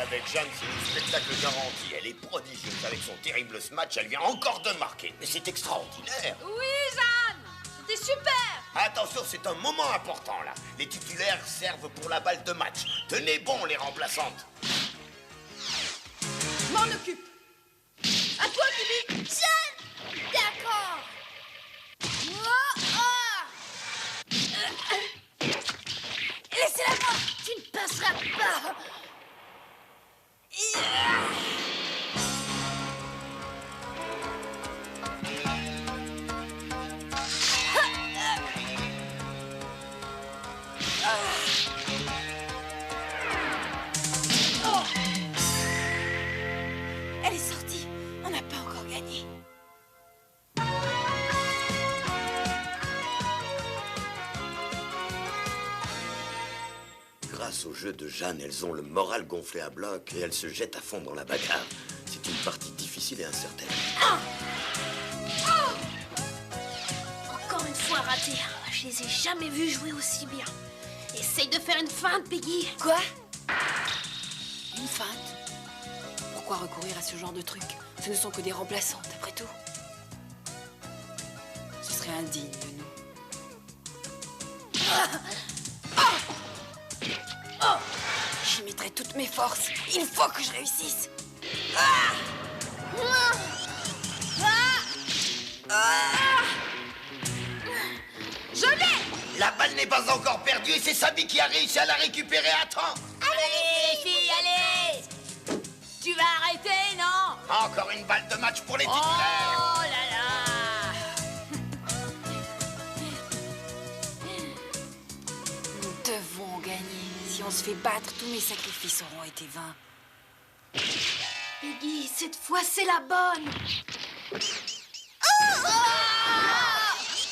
avec Jeanne, c'est du spectacle garanti. Elle est prodigieuse avec son terrible smash. Elle vient encore de marquer. Mais c'est extraordinaire. Oui, Jeanne! C'était super! Attention, c'est un moment important, là. Les titulaires servent pour la balle de match. Tenez bon, les remplaçantes. M'en occupe! À toi, Bibi! Jeanne! D'accord. Oh, oh. Laissez-la moi! Tu ne passeras pas! Elle est sortie. On n'a pas encore gagné. Grâce au jeu de Jeanne, elles ont le moral gonflé à bloc et elles se jettent à fond dans la bagarre. C'est une partie difficile et incertaine. Encore une fois raté. Je les ai jamais vus jouer aussi bien. Essaye de faire une feinte, Peggy. Quoi? Une feinte? Pourquoi recourir à ce genre de truc? Ce ne sont que des remplaçantes, après tout. Ce serait indigne de nous. J'y mettrai toutes mes forces. Il faut que je réussisse. Je l'ai! La balle n'est pas encore perdue et c'est Sabi qui a réussi à la récupérer à temps. Allez, les filles, allez! Tu vas arrêter, non? Encore une balle de match pour les titulaires. Oh là là! Nous devons gagner. Si on se fait battre, tous mes sacrifices auront été vains. Peggy, cette fois, c'est la bonne.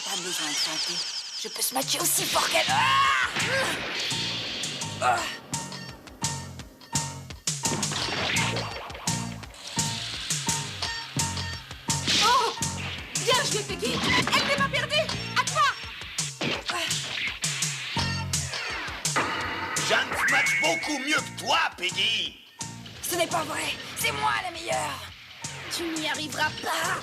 Pas besoin de feinter. Je peux se matcher aussi fort qu'elle. Oh! Bien joué, Peggy! Elle n'est pas perdue! À toi! Jeanne smash beaucoup mieux que toi, Peggy. Ce n'est pas vrai. C'est moi la meilleure. Tu n'y arriveras pas.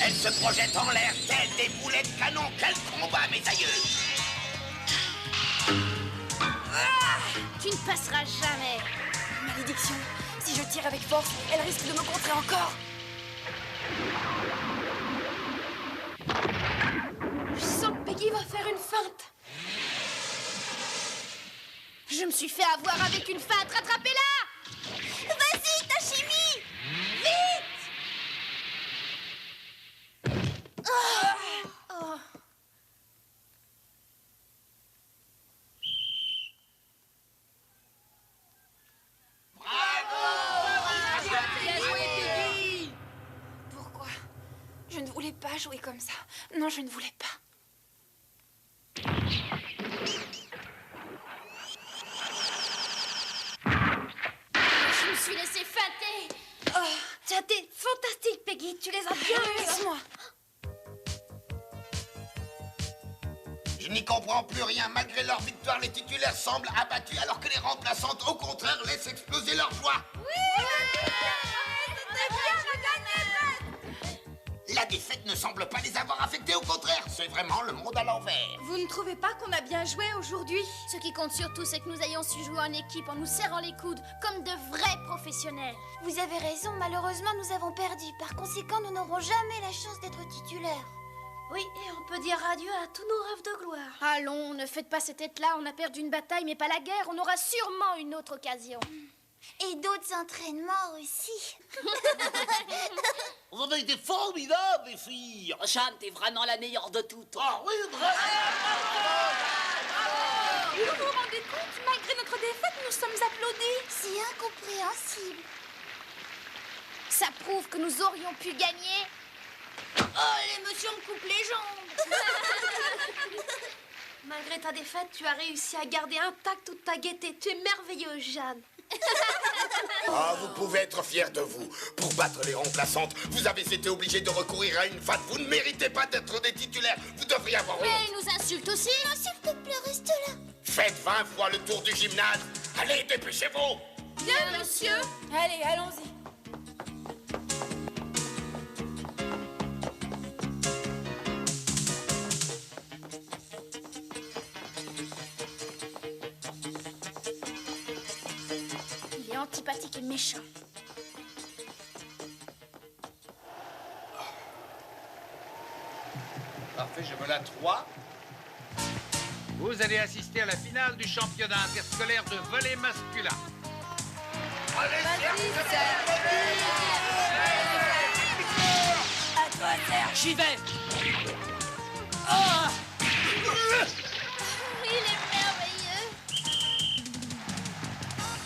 Elle se projette en l'air telle des boulets de canon. Quel combat, mes aïeux! Tu ne passeras jamais. Malédiction. Si je tire avec force, elle risque de me contrer encore. Je sens que Peggy va faire une feinte. Je me suis fait avoir avec une feinte. Rattrapez-la! Vas-y, Tashimi! Vite! Oh. Pourquoi? Je ne voulais pas jouer comme ça. Non, je ne voulais pas. Je me suis laissé feinter. Oh, tu as été fantastique, Peggy. Tu les as bien eu. Laisse-moi. Je n'y comprends plus rien. Malgré leur victoire, les titulaires semblent abattus alors que les remplaçantes, au contraire, laissent exploser leur joie. La défaite ne semble pas les avoir affectés, au contraire. C'est vraiment le monde à l'envers. Vous ne trouvez pas qu'on a bien joué aujourd'hui? Ce qui compte surtout, c'est que nous ayons su jouer en équipe en nous serrant les coudes, comme de vrais professionnels. Vous avez raison, malheureusement nous avons perdu. Par conséquent, nous n'aurons jamais la chance d'être titulaires. Oui, et on peut dire adieu à tous nos rêves de gloire. Allons, ne faites pas cette tête-là, on a perdu une bataille, mais pas la guerre, on aura sûrement une autre occasion. Et d'autres entraînements aussi. Vous avez été formidables, les filles. Jeanne, t'es vraiment la meilleure de toutes. Ah oui, vraiment. Vous vous rendez compte? Malgré notre défaite, nous sommes applaudis. C'est incompréhensible. Ça prouve que nous aurions pu gagner. Oh, l'émotion me coupe les jambes. Malgré ta défaite, tu as réussi à garder intacte toute ta gaieté. Tu es merveilleuse, Jeanne. Ah, vous pouvez être fiers de vous. Pour battre les remplaçantes, vous avez été obligés de recourir à une feinte. Vous ne méritez pas d'être des titulaires. Vous devriez avoir honte. Mais ils nous insultent aussi. S'il te plaît, restez autour du gymnase. Allez, dépêchez-vous. Bien, monsieur. Allez, allons-y. Il est antipathique et méchant. Parfait, je me la 3. Vous allez assister à la finale du championnat interscolaire de volley masculin. À toi, Serge. J'y vais. Il est merveilleux.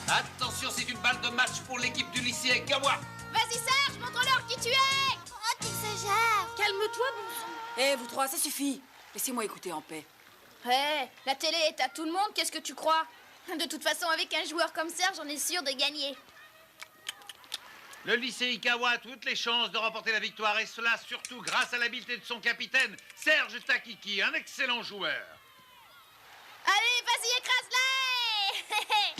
Attention, c'est une balle de match pour l'équipe du lycée Kawa. Vas-y, Serge, montre-leur qui tu es. Oh, t'exagères. Calme-toi, bon sang. Eh, vous trois, ça suffit. Laissez-moi écouter en paix. Hé, la télé est à tout le monde, qu'est-ce que tu crois? De toute façon, avec un joueur comme Serge, on est sûr de gagner. Le lycée Ikawa a toutes les chances de remporter la victoire, et cela surtout grâce à l'habileté de son capitaine, Serge Takiki, un excellent joueur. Allez, vas-y, écrase-les.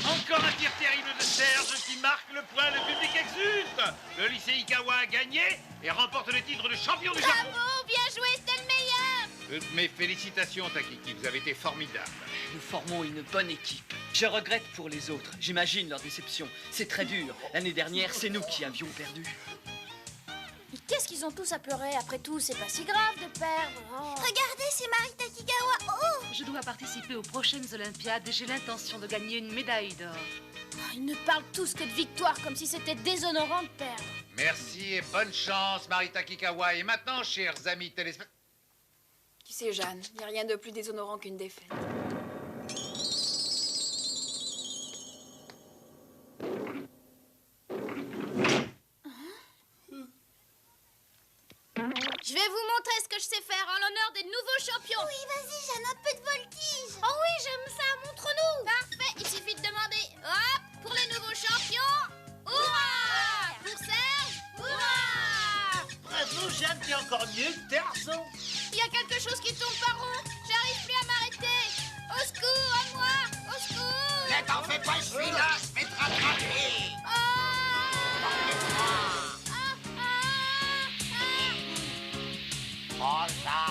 Encore un tir terrible de Serge qui marque le point, le public exulte. Le lycée Ikawa a gagné et remporte le titre de champion du Japon. Bravo, bien joué, c'était le meilleur. Toutes mes félicitations, Takiki, vous avez été formidable. Nous formons une bonne équipe. Je regrette pour les autres. J'imagine leur déception. C'est très dur. L'année dernière, c'est nous qui avions perdu. Mais qu'est-ce qu'ils ont tous à pleurer? Après tout, c'est pas si grave de perdre. Oh. Regardez, c'est Marita Kigawa. Oh, Je dois participer aux prochaines Olympiades et j'ai l'intention de gagner une médaille d'or. Ils ne parlent tous que de victoire, comme si c'était déshonorant de perdre. Merci et bonne chance, Marita Kikawa. Et maintenant, chers amis téléspectateurs... Tu sais, Jeanne, il n'y a rien de plus déshonorant qu'une défaite. Je vais vous montrer ce que je sais faire en l'honneur des nouveaux champions. oui, vas-y, Jeanne, un peu de voltige. Oh oui, j'aime ça, montre-nous. Parfait, il suffit de demander. Hop, pour les nouveaux champions. Hurrah! Pour Serge, hurrah! Bravo, Jeanne, t'es encore mieux que Tarzan. Il y a quelque chose qui tourne par rond. J'arrive plus à m'arrêter. Au secours, à moi, au secours. Ne t'en fais pas, je suis là, je vais te rattraper. Ah! Oh, ça.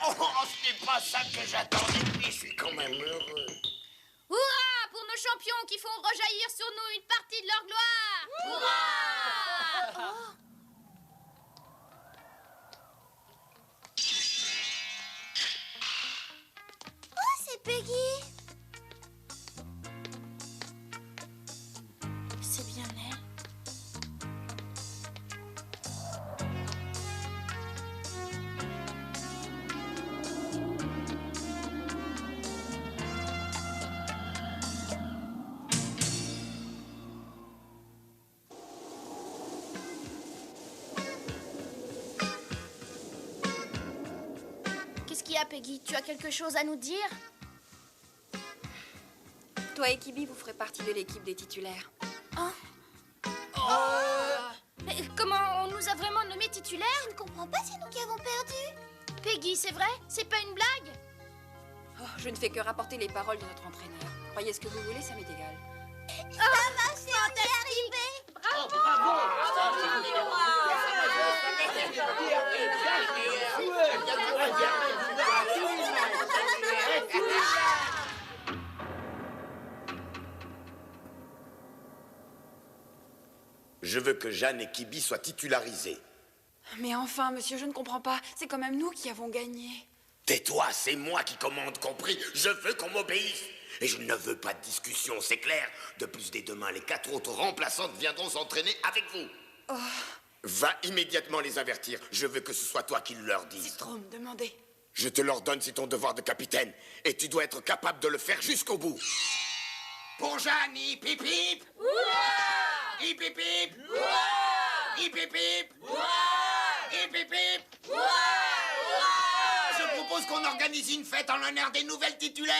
Oh, ce n'est pas ça que j'attendais, mais je suis quand même heureux. Hurrah pour nos champions qui font rejaillir sur nous une partie de leur gloire. Hurrah! Oh, c'est Peggy. C'est bien elle. Qu'est-ce qu'il y a, Peggy? Tu as quelque chose à nous dire? Toi et Kibi, vous ferez partie de l'équipe des titulaires. Mais comment on nous a vraiment nommés titulaires? Je ne comprends pas, c'est nous qui avons perdu. Peggy, c'est vrai? C'est pas une blague? Oh, je ne fais que rapporter les paroles de notre entraîneur. Croyez ce que vous voulez, ça m'est égal. Ça a marché, on y est arrivé. Je veux que Jeanne et Kibi soient titularisés. Mais enfin, monsieur, je ne comprends pas. C'est quand même nous qui avons gagné. Tais-toi, c'est moi qui commande, compris? Je veux qu'on m'obéisse. Et je ne veux pas de discussion, c'est clair. De plus, dès demain, les 4 autres remplaçantes viendront s'entraîner avec vous. Va immédiatement les avertir. Je veux que ce soit toi qui le leur dise. C'est trop me demander. Je te l'ordonne, c'est ton devoir de capitaine. Et tu dois être capable de le faire jusqu'au bout. Pour Jeanne, hip hip hip. Hip hip hip. Hip hip hip. Hip hip hip. Je propose qu'on organise une fête en l'honneur des nouvelles titulaires.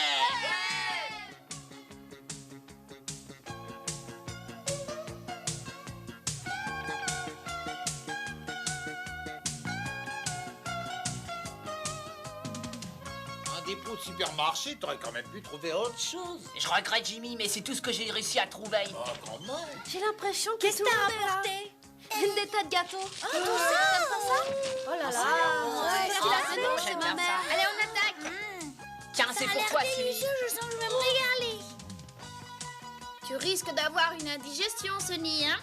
dépôt de supermarché, t'aurais quand même pu trouver autre chose. Je regrette, Jimmy, mais c'est tout ce que j'ai réussi à trouver. Oh, quand même. J'ai l'impression que qu'est-ce que t'as apporté? Une des tas de gâteaux. Ah, tout ça, t'aimes pas ça? Oh là là. J'aime bien ça. Allez, on attaque. Tiens, c'est pour toi, Timmy. Je sens que je vais me régaler. Tu risques d'avoir une indigestion, Sonny, hein?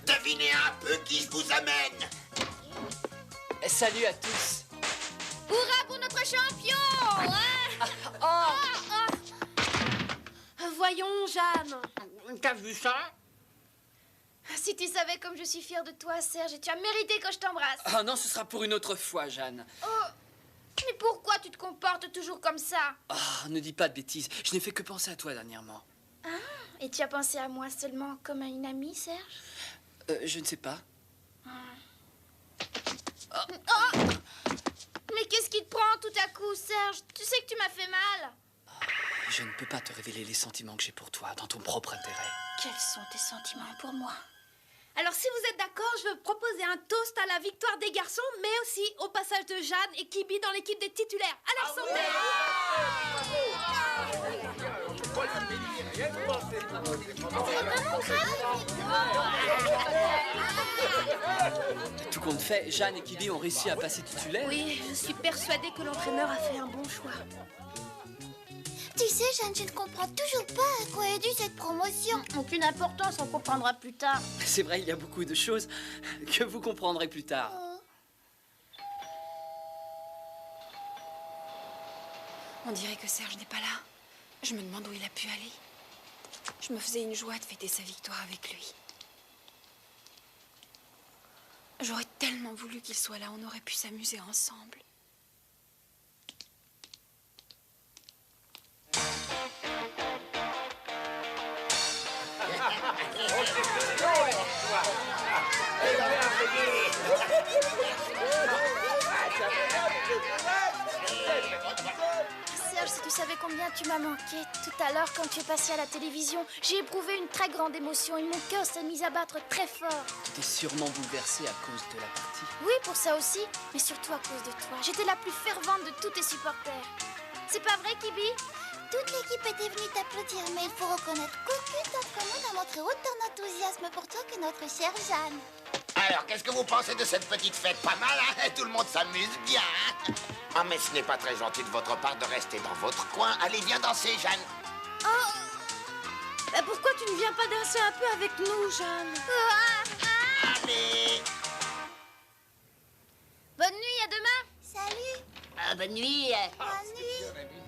Devinez un peu qui je vous amène. Salut à tous. Hurrah pour notre champion! Voyons, Jeanne. T'as vu ça? Si tu savais comme je suis fière de toi, Serge, et tu as mérité que je t'embrasse. Oh non, ce sera pour une autre fois, Jeanne. Oh, mais pourquoi tu te comportes toujours comme ça? Oh, ne dis pas de bêtises. Je n'ai fait que penser à toi dernièrement. Et tu as pensé à moi seulement comme à une amie, Serge? Je ne sais pas. Oh! Mais qu'est-ce qui te prend tout à coup, Serge? Tu sais que tu m'as fait mal. Je ne peux pas te révéler les sentiments que j'ai pour toi, dans ton propre intérêt. Quels sont tes sentiments pour moi? Alors, si vous êtes d'accord, je veux proposer un toast à la victoire des garçons, mais aussi au passage de Jeanne et Kibi dans l'équipe des titulaires. À leur santé! Tout compte fait, Jeanne et Kibi ont réussi à passer titulaire. Oui, je suis persuadée que l'entraîneur a fait un bon choix. Tu sais, Jeanne, je ne comprends toujours pas à quoi est due cette promotion. Aucune importance, on comprendra plus tard. C'est vrai, il y a beaucoup de choses que vous comprendrez plus tard. On dirait que Serge n'est pas là. Je me demande où il a pu aller. Je me faisais une joie de fêter sa victoire avec lui. J'aurais tellement voulu qu'il soit là, on aurait pu s'amuser ensemble. Serge, si tu savais combien tu m'as manqué tout à l'heure quand tu es passé à la télévision, j'ai éprouvé une très grande émotion et mon cœur s'est mis à battre très fort. Tu t'es sûrement bouleversé à cause de la partie. Oui, pour ça aussi, mais surtout à cause de toi. J'étais la plus fervente de tous tes supporters. C'est pas vrai, Kibi? Toute l'équipe était venue t'applaudir, mais il faut reconnaître qu'aucune d'entre nous n'a montré autant d'enthousiasme pour toi que notre chère Jeanne. Alors, qu'est-ce que vous pensez de cette petite fête? Pas mal, hein? Tout le monde s'amuse bien, hein? Ah, mais ce n'est pas très gentil de votre part de rester dans votre coin. Allez, viens danser, Jeanne. Bah pourquoi tu ne viens pas danser un peu avec nous, Jeanne? Allez. Bonne nuit, à demain. Salut, Bonne nuit. bonne nuit.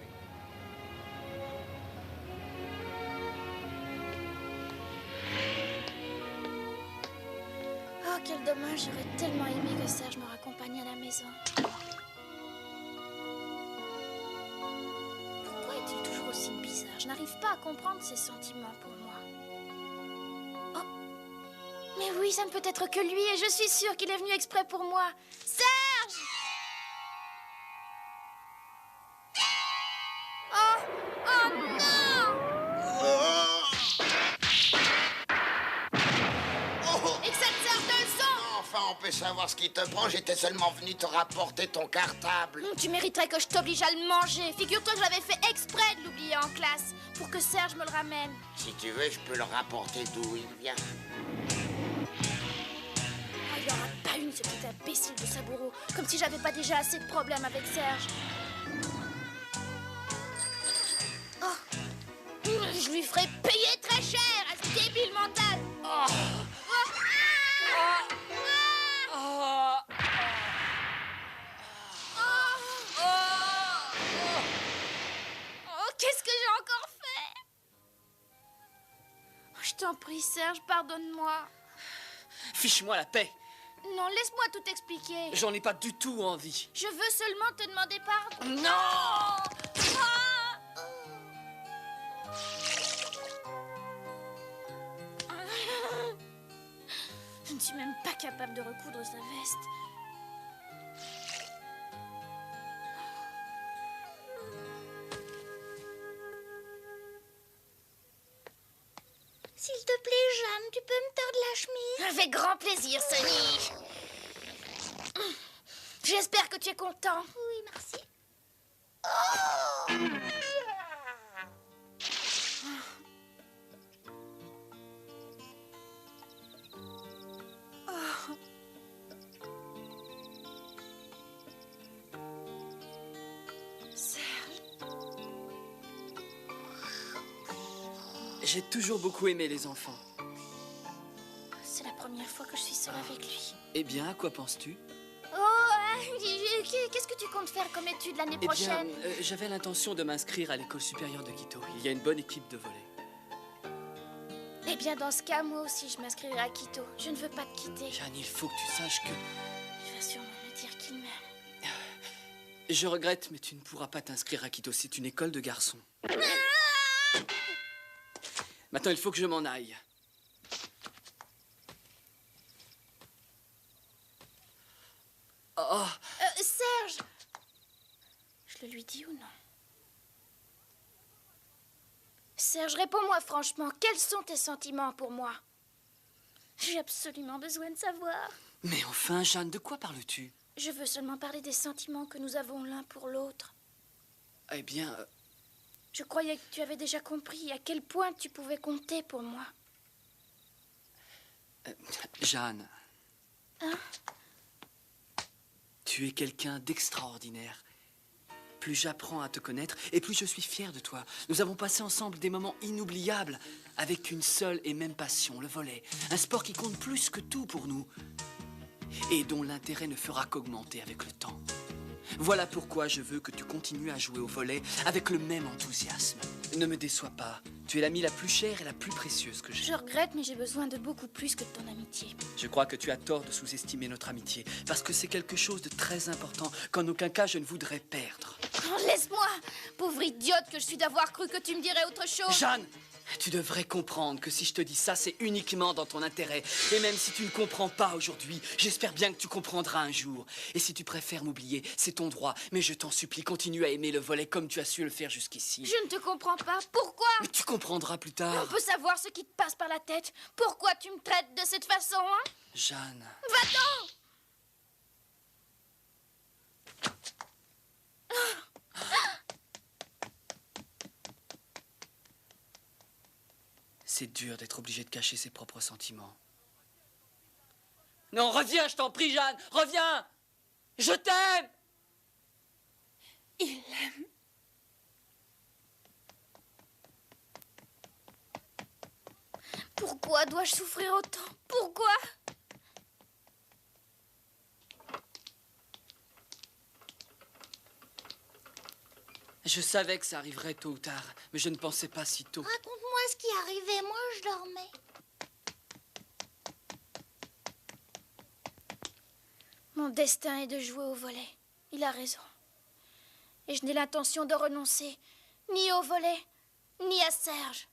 Oh, quel dommage, j'aurais tellement aimé que Serge me raccompagne à la maison. Pourquoi est-il toujours aussi bizarre? Je n'arrive pas à comprendre ses sentiments pour moi. Oh, mais oui, ça ne peut être que lui et je suis sûre qu'il est venu exprès pour moi. Serge! Oh, oh non! Et que ça te serve de leçon! Enfin, on peut savoir ce qui te prend. J'étais seulement venu te rapporter ton cartable. Tu mériterais que je t'oblige à le manger. Figure-toi que j'avais fait exprès de l'oublier en classe pour que Serge me le ramène. Si tu veux, je peux le rapporter d'où il vient. Oh, il n'y aura pas une, ce petit imbécile de Saburo. Comme si j'avais pas déjà assez de problèmes avec Serge. Oh. Je lui ferai payer très cher à ce débile mental. Oh. Qu'est-ce que j'ai encore fait? Je t'en prie, Serge, pardonne-moi. Fiche-moi la paix. Non, laisse-moi tout expliquer. J'en ai pas du tout envie. Je veux seulement te demander pardon. Non! Je ne suis même pas capable de recoudre sa veste. S'il te plaît, Jeanne, tu peux me tordre la chemise? Avec grand plaisir, Sonny. J'espère que tu es content. Oui, merci. J'ai toujours beaucoup aimé les enfants. C'est la première fois que je suis seule avec lui. Eh bien, à quoi penses-tu? Qu'est-ce que tu comptes faire comme étude l'année Eh bien, prochaine? j'avais l'intention de m'inscrire à l'école supérieure de Quito. Il y a une bonne équipe de volley. Eh bien, dans ce cas, moi aussi, je m'inscrirai à Quito. Je ne veux pas te quitter. Jeanne, il faut que tu saches que... Il va sûrement me dire qu'il m'aime. Je regrette, mais tu ne pourras pas t'inscrire à Quito. C'est une école de garçons. Maintenant, il faut que je m'en aille. Oh, Serge! Je le lui dis ou non? Serge, réponds-moi franchement. Quels sont tes sentiments pour moi? J'ai absolument besoin de savoir. mais enfin, Jeanne, de quoi parles-tu? Je veux seulement parler des sentiments que nous avons l'un pour l'autre. Eh bien, Je croyais que tu avais déjà compris à quel point tu pouvais compter pour moi. Jeanne. Hein? Tu es quelqu'un d'extraordinaire. Plus j'apprends à te connaître, et plus je suis fier de toi. Nous avons passé ensemble des moments inoubliables, avec une seule et même passion, le volley. Un sport qui compte plus que tout pour nous, et dont l'intérêt ne fera qu'augmenter avec le temps. Voilà pourquoi je veux que tu continues à jouer au volley avec le même enthousiasme. Ne me déçois pas. Tu es l'amie la plus chère et la plus précieuse que j'ai. Je regrette, mais j'ai besoin de beaucoup plus que de ton amitié. Je crois que tu as tort de sous-estimer notre amitié, parce que c'est quelque chose de très important qu'en aucun cas je ne voudrais perdre. Oh, laisse-moi! Pauvre idiote que je suis d'avoir cru que tu me dirais autre chose. Jeanne, tu devrais comprendre que si je te dis ça, c'est uniquement dans ton intérêt. Et même si tu ne comprends pas aujourd'hui, j'espère bien que tu comprendras un jour. Et si tu préfères m'oublier, c'est ton droit. Mais je t'en supplie, continue à aimer le volley comme tu as su le faire jusqu'ici. Je ne te comprends pas. Pourquoi? Mais tu comprendras plus On tard. peut savoir ce qui te passe par la tête. Pourquoi tu me traites de cette façon, hein? Jeanne. Va-t'en! C'est dur d'être obligé de cacher ses propres sentiments. Non, reviens, je t'en prie, Jeanne, reviens! Je t'aime! Il l'aime. Pourquoi dois-je souffrir autant? Pourquoi? Je savais que ça arriverait tôt ou tard, mais je ne pensais pas si tôt. Raconte-moi ce qui est arrivé. Moi, je dormais. Mon destin est de jouer au volley. Il a raison. Et je n'ai l'intention de renoncer ni au volley, ni à Serge.